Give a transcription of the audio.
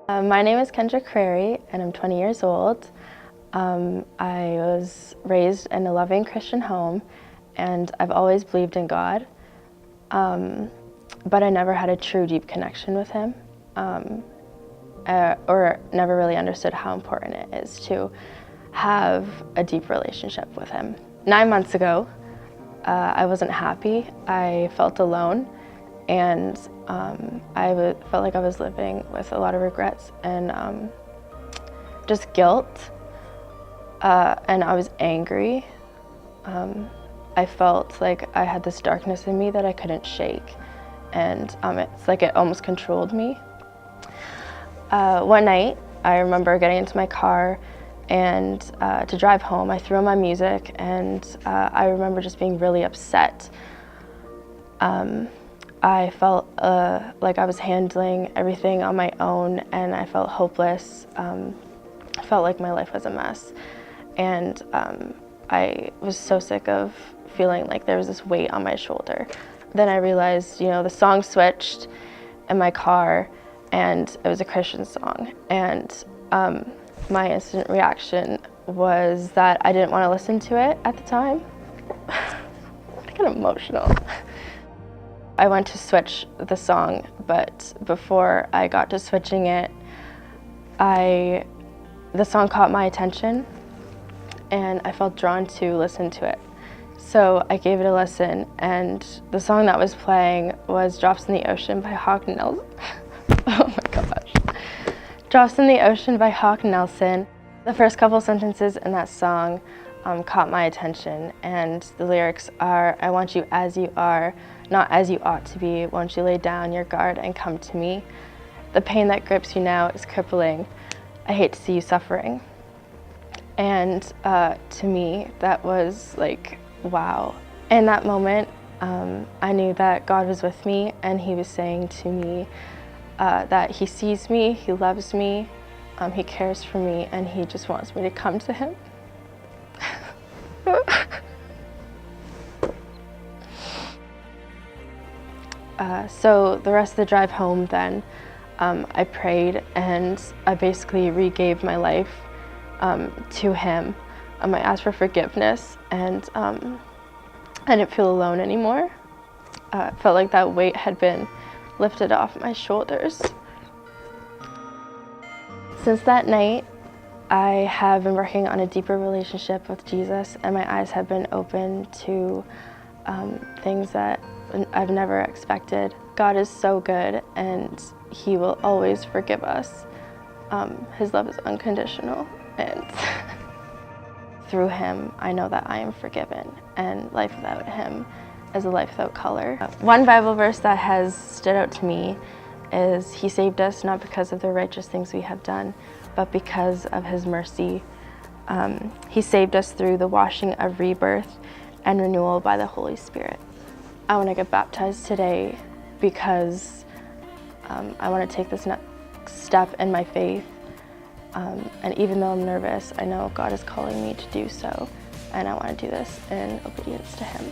My name is Kendra and I'm 20 years old. I was raised in a loving Christian home and I've always believed in God, but I never had a true deep connection with Him, or never really understood how important it is to have a deep relationship with Him. 9 months ago, I wasn't happy. I felt alone, and felt like I was living with a lot of regrets and just guilt, and I was angry. I felt like I had this darkness in me that I couldn't shake, and it's like it almost controlled me. One night, I remember getting into my car and to drive home, I threw on my music, and I remember just being really upset. I felt like I was handling everything on my own, and I felt hopeless. I felt like my life was a mess, and I was so sick of feeling like there was this weight on my shoulder. Then I realized, the song switched in my car, and it was a Christian song, and my instant reaction was that I didn't want to listen to it at the time. I got emotional. I went to switch the song, but before I got to switching it, the song caught my attention and I felt drawn to listen to it. So I gave it a listen, and the song that was playing was Drops in the Ocean by Hawk Nelson. Oh my gosh. Drops in the Ocean by Hawk Nelson. The first couple sentences in that song caught my attention, and the lyrics are, "I want you as you are, not as you ought to be. Won't you lay down your guard and come to me? The pain that grips you now is crippling. I hate to see you suffering." And to me, that was like, wow. In that moment, I knew that God was with me, and He was saying to me that He sees me, He loves me, He cares for me, and He just wants me to come to Him. So the rest of the drive home then, I prayed, and I basically regave my life to Him. I asked for forgiveness, and I didn't feel alone anymore. It felt like that weight had been lifted off my shoulders. Since that night, I have been working on a deeper relationship with Jesus, and my eyes have been open to things that I've never expected. God is so good, and He will always forgive us. His love is unconditional, and through Him, I know that I am forgiven, and life without Him is a life without color. One Bible verse that has stood out to me is, He saved us not because of the righteous things we have done, but because of His mercy. He saved us through the washing of rebirth and renewal by the Holy Spirit. I want to get baptized today because I want to take this next step in my faith. And even though I'm nervous, I know God is calling me to do so, and I want to do this in obedience to Him.